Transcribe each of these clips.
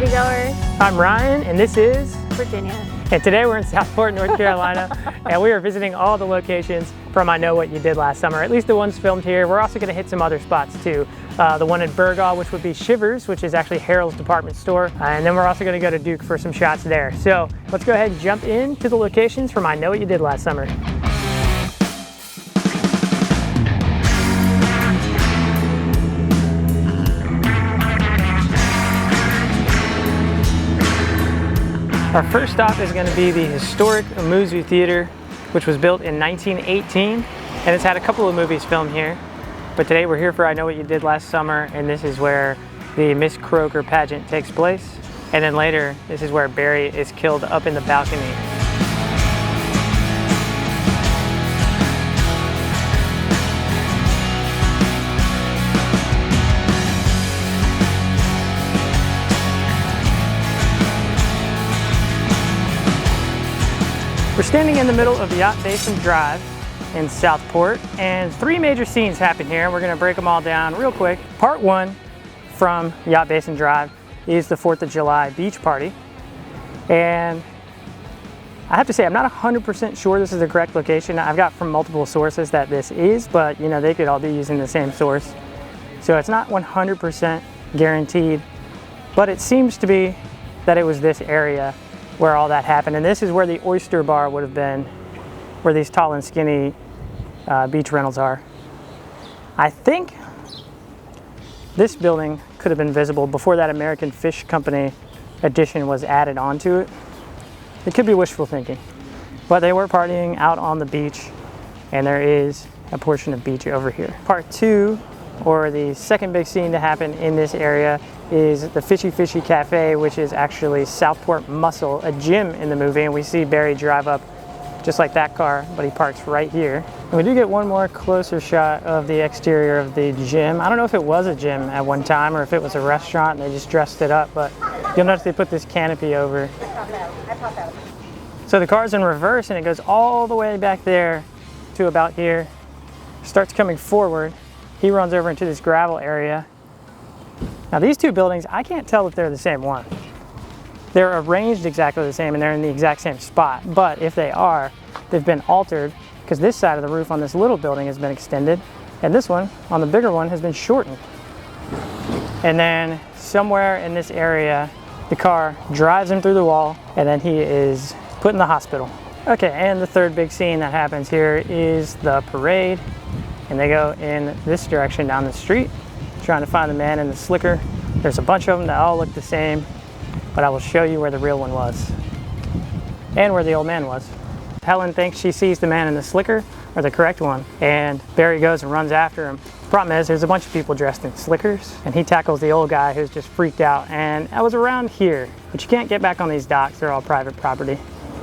Michelle Gellar. I'm Ryan, and this is Virginia. And today we're in Southport, North Carolina, and we are visiting all the locations from I Know What You Did Last Summer, at least the ones filmed here. We're also going to hit some other spots too. The one in Burgaw, which would be Shiver's, which is actually Harold's department store, and then we're also going to go to Duke for some shots there. So let's go ahead and jump into the locations from I Know What You Did Last Summer. Our first stop is going to be the historic Movie Theater, which was built in 1918, and it's had a couple of movies filmed here. But today we're here for I Know What You Did Last Summer, and this is where the Miss Croker pageant takes place. And then later, this is where Barry is killed up in the balcony. We're standing in the middle of Yacht Basin Drive in Southport, and three major scenes happen here. We're going to break them all down real quick. Part one from Yacht Basin Drive is the 4th of July beach party. And I have to say, I'm not 100% sure this is the correct location. I've got from multiple sources that this is, but you know, they could all be using the same source. So it's not 100% guaranteed, but it seems to be that it was this area where all that happened. And this is where the oyster bar would have been, where these tall and skinny beach rentals are. I think this building could have been visible before that American Fish Company addition was added onto it. It could be wishful thinking, but they were partying out on the beach, and there is a portion of beach over here. Part two, or the second big scene to happen in this area, is the Fishy Fishy Cafe, which is actually Southport Muscle, a gym in the movie, and we see Barry drive up just like that car, but he parks right here. And we do get one more closer shot of the exterior of the gym. I don't know if it was a gym at one time or if it was a restaurant and they just dressed it up, but you'll notice they put this canopy over. So the car's in reverse and it goes all the way back there to about here, starts coming forward. He runs over into this gravel area. Now these two buildings, I can't tell if they're the same one. They're arranged exactly the same and they're in the exact same spot, but if they are, they've been altered because this side of the roof on this little building has been extended and this one on the bigger one has been shortened. And then somewhere in this area, the car drives him through the wall and then he is put in the hospital. Okay, and the third big scene that happens here is the parade, and they go in this direction down the street, trying to find the man in the slicker. There's a bunch of them that all look the same, but I will show you where the real one was and where the old man was. Helen thinks she sees the man in the slicker, or the correct one, and Barry goes and runs after him. Problem is, there's a bunch of people dressed in slickers, and he tackles the old guy who's just freaked out. And I was around here, but you can't get back on these docks, they're all private property.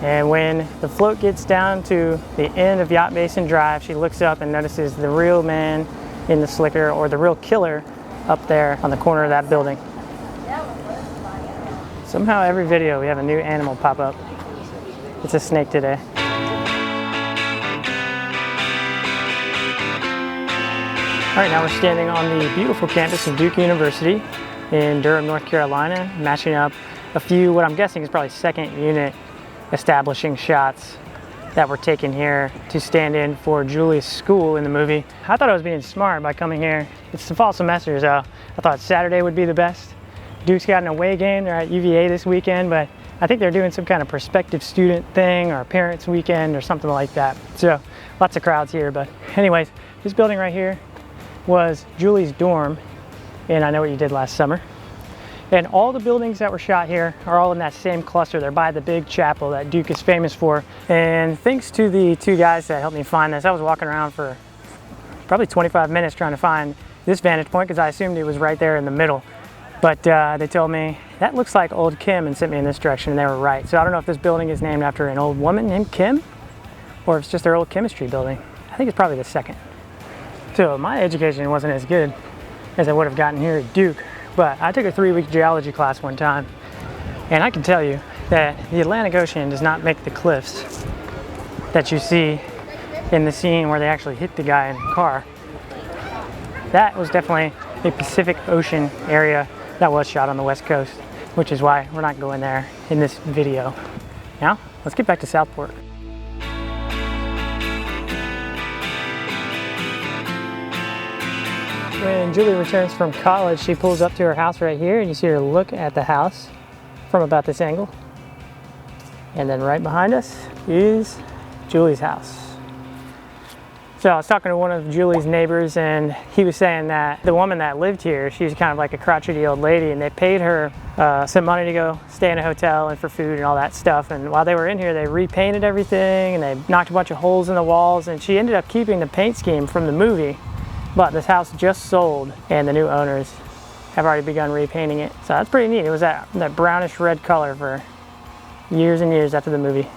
And when the float gets down to the end of Yacht Basin Drive, she looks up and notices the real man in the slicker, or the real killer, up there on the corner of that building. Somehow every video we have a new animal pop up. It's a snake today. All right, now we're standing on the beautiful campus of Duke University in Durham, North Carolina, matching up a few, what I'm guessing is probably second unit establishing shots that were taken here to stand in for Julie's school in the movie. I thought I was being smart by coming here. It's the fall semester, so I thought Saturday would be the best. Duke's got an away game. They're at UVA this weekend, but I think they're doing some kind of prospective student thing or parents weekend or something like that. So lots of crowds here, but anyways, this building right here was Julie's dorm in I Know What You Did Last Summer. And all the buildings that were shot here are all in that same cluster. They're by the big chapel that Duke is famous for. And thanks to the two guys that helped me find this, I was walking around for probably 25 minutes trying to find this vantage point because I assumed it was right there in the middle. But they told me, that looks like Old Chem, and sent me in this direction, and they were right. So I don't know if this building is named after an old woman named Kim, or if it's just their old chemistry building. I think it's probably the second. So my education wasn't as good as I would have gotten here at Duke, but I took a 3-week geology class one time, and I can tell you that the Atlantic Ocean does not make the cliffs that you see in the scene where they actually hit the guy in the car. That was definitely a Pacific Ocean area that was shot on the West Coast. which is why we're not going there in this video. Now, let's get back to Southport. When Julie returns from college, she pulls up to her house right here, and you see her look at the house from about this angle. And then right behind us is Julie's house. So I was talking to one of Julie's neighbors, and he was saying that the woman that lived here, she's kind of like a crotchety old lady, and they paid her some money to go stay in a hotel and for food and all that stuff. And while they were in here, they repainted everything, and they knocked a bunch of holes in the walls, and she ended up keeping the paint scheme from the movie. But this house just sold, and the new owners have already begun repainting it. So that's pretty neat. It was that brownish red color for years and years after the movie.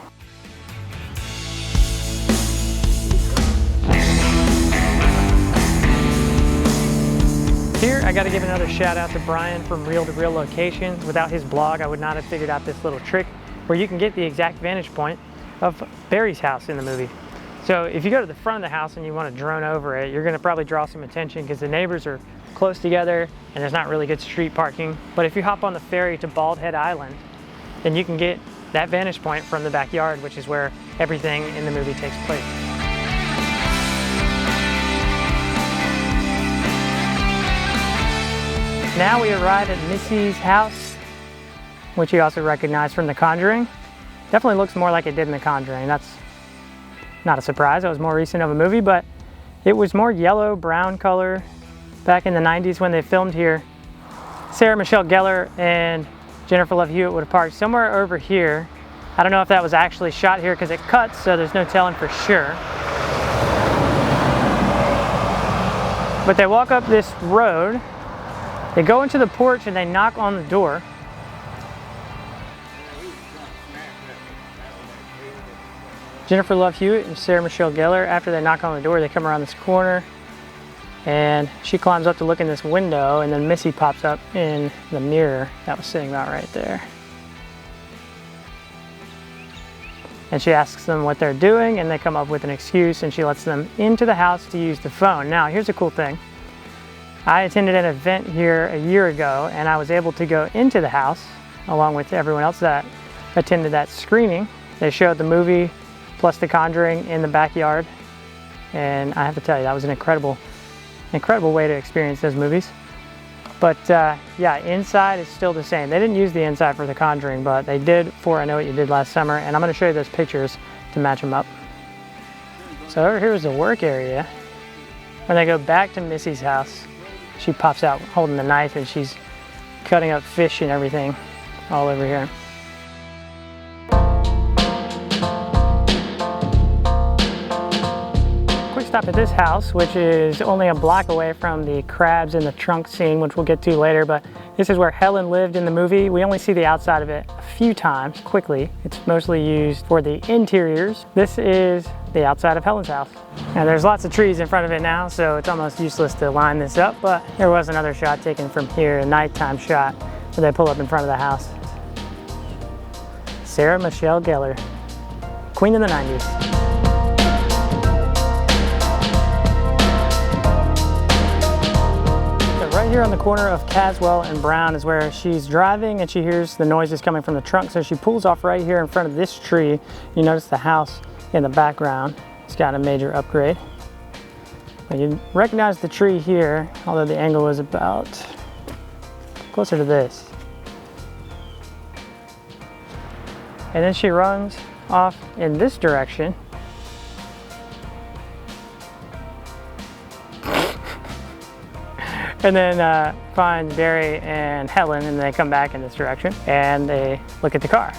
Here, I gotta give another shout out to Brian from Reel to Reel Locations. Without his blog, I would not have figured out this little trick where you can get the exact vantage point of Barry's house in the movie. So if you go to the front of the house and you want to drone over it, you're going to probably draw some attention because the neighbors are close together and there's not really good street parking. But if you hop on the ferry to Bald Head Island, then you can get that vantage point from the backyard, which is where everything in the movie takes place. Now we arrive at Missy's house, which you also recognize from The Conjuring. Definitely looks more like it did in The Conjuring. That's not a surprise. It was more recent of a movie, but it was more yellow brown color back in the 90s when they filmed here. Sarah Michelle Gellar and Jennifer Love-Hewitt would have parked somewhere over here. I don't know if that was actually shot here because it cuts, so there's no telling for sure. But they walk up this road, they go into the porch and they knock on the door. Jennifer Love-Hewitt and Sarah Michelle Gellar, after they knock on the door, they come around this corner and she climbs up to look in this window, and then Missy pops up in the mirror that was sitting about right there. And she asks them what they're doing, and they come up with an excuse, and she lets them into the house to use the phone. Now, here's a cool thing. I attended an event here a year ago, and I was able to go into the house along with everyone else that attended that screening. They showed the movie plus The Conjuring in the backyard, and I have to tell you, that was an incredible way to experience those movies. But yeah, inside is still the same. They didn't use the inside for The Conjuring, but they did for I Know What You Did Last Summer, and I'm going to show you those pictures to match them up. So over here is the work area. When they go back to Missy's house, she pops out holding the knife, and she's cutting up fish and everything all over here. Stop at this house, which is only a block away from the crabs in the trunk scene, which we'll get to later, but this is where Helen lived in the movie. We only see the outside of it a few times, quickly. It's mostly used for the interiors. This is the outside of Helen's house. Now there's lots of trees in front of it now, so it's almost useless to line this up, but there was another shot taken from here, a nighttime shot, where they pull up in front of the house. Sarah Michelle Gellar, queen of the 90s. Right here on the corner of Caswell and Brown is where she's driving, and she hears the noises coming from the trunk, so she pulls off right here in front of this tree. You notice the house in the background. It's got a major upgrade. But you recognize the tree here, although the angle is about closer to this. And then she runs off in this direction. And then find Barry and Helen, and they come back in this direction and they look at the car.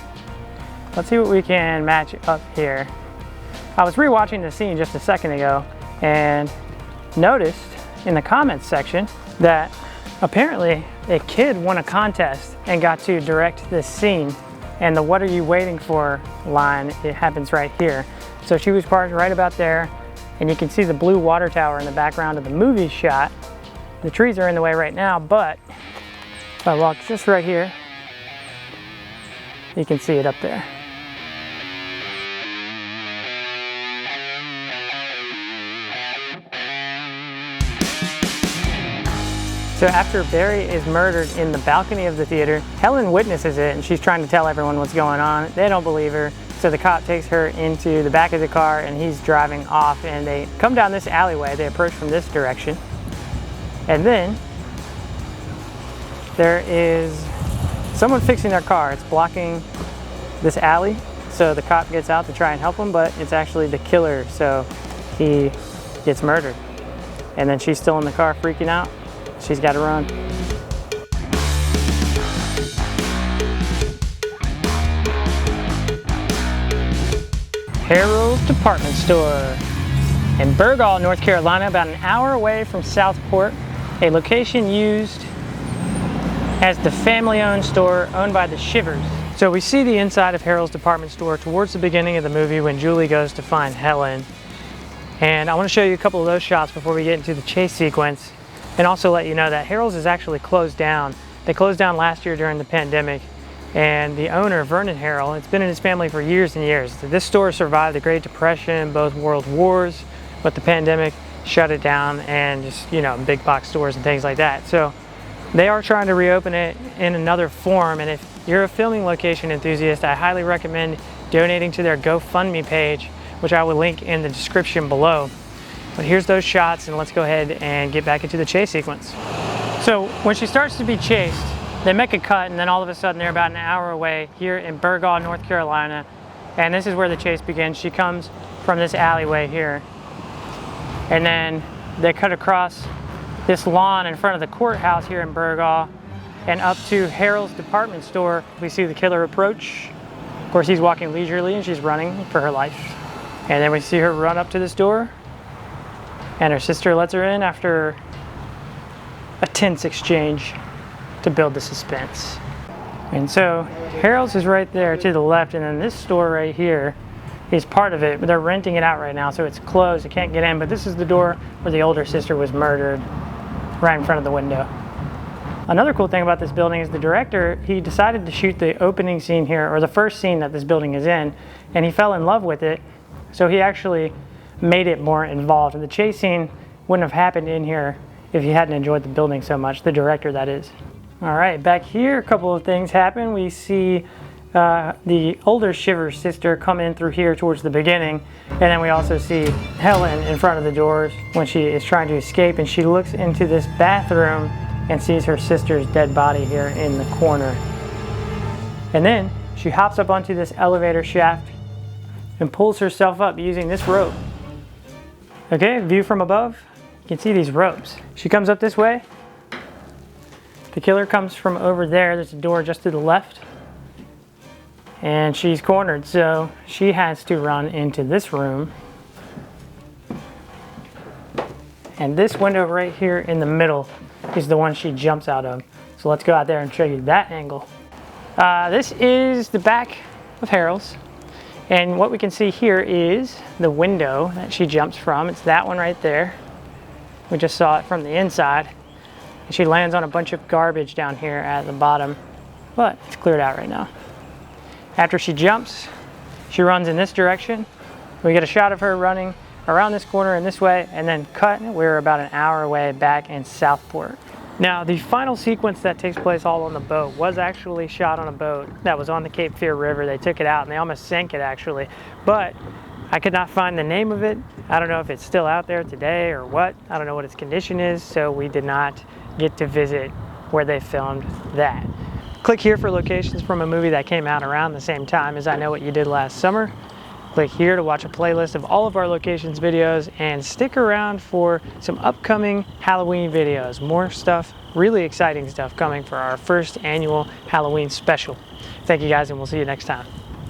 Let's see what we can match up here. I was rewatching the scene just a second ago and noticed in the comments section that apparently a kid won a contest and got to direct this scene, and the "what are you waiting for" line, it happens right here. So she was parked right about there, and you can see the blue water tower in the background of the movie shot. The trees are in the way right now, but if I walk just right here, you can see it up there. So after Barry is murdered in the balcony of the theater, Helen witnesses it and she's trying to tell everyone what's going on. They don't believe her. So the cop takes her into the back of the car and he's driving off, and they come down this alleyway. They approach from this direction. And then there is someone fixing their car. It's blocking this alley. So the cop gets out to try and help him, but it's actually the killer. So he gets murdered. And then she's still in the car freaking out. She's got to run. Harold's Department Store in Burgaw, North Carolina, about an hour away from Southport, a location used as the family-owned store owned by the Shivers. So we see the inside of Harold's Department Store towards the beginning of the movie when Julie goes to find Helen. And I want to show you a couple of those shots before we get into the chase sequence, and also let you know that Harold's is actually closed down. They closed down last year during the pandemic, and the owner, Vernon Harrell, it's been in his family for years and years. This store survived the Great Depression, both world wars, but the pandemic shut it down, and just, you know, big box stores and things like that. So they are trying to reopen it in another form, and if you're a filming location enthusiast, I highly recommend donating to their GoFundMe page, which I will link in the description below. But here's those shots, and let's go ahead and get back into the chase sequence. So when she starts to be chased, they make a cut, and then all of a sudden they're about an hour away here in Burgaw, North Carolina, and this is where the chase begins. She comes from this alleyway here, and then they cut across this lawn in front of the courthouse here in Burgaw and up to Harold's Department Store. We see the killer approach. Of course, he's walking leisurely and she's running for her life. And then we see her run up to this door, and her sister lets her in after a tense exchange to build the suspense. And so Harold's is right there to the left, and then this store right here is part of it, but they're renting it out right now, so it's closed. You can't get in, but this is the door where the older sister was murdered, right in front of the window. Another cool thing about this building is the director, he decided to shoot the opening scene here, or the first scene that this building is in, and he fell in love with it, so he actually made it more involved. And the chase scene wouldn't have happened in here if he hadn't enjoyed the building so much, the director that is. All right, back here, a couple of things happen. We see the older Shiver sister come in through here towards the beginning, and then we also see Helen in front of the doors when she is trying to escape, and she looks into this bathroom and sees her sister's dead body here in the corner. And then she hops up onto this elevator shaft and pulls herself up using this rope. Okay, view from above, you can see these ropes. She comes up this way. The killer comes from over there. There's a door just to the left. And she's cornered, so she has to run into this room. And this window right here in the middle is the one she jumps out of. So let's go out there and show you that angle. This is the back of Harold's. And what we can see here is the window that she jumps from. It's that one right there. We just saw it from the inside. And she lands on a bunch of garbage down here at the bottom, but it's cleared out right now. After she jumps, she runs in this direction. We get a shot of her running around this corner and this way, and then cut. We're about an hour away back in Southport. Now, the final sequence that takes place all on the boat was actually shot on a boat that was on the Cape Fear River. They took it out and they almost sank it actually, but I could not find the name of it. I don't know if it's still out there today or what. I don't know what its condition is, so we did not get to visit where they filmed that. Click here for locations from a movie that came out around the same time as I Know What You Did Last Summer. Click here to watch a playlist of all of our locations videos, and stick around for some upcoming Halloween videos. More stuff, really exciting stuff coming for our first annual Halloween special. Thank you guys, and we'll see you next time.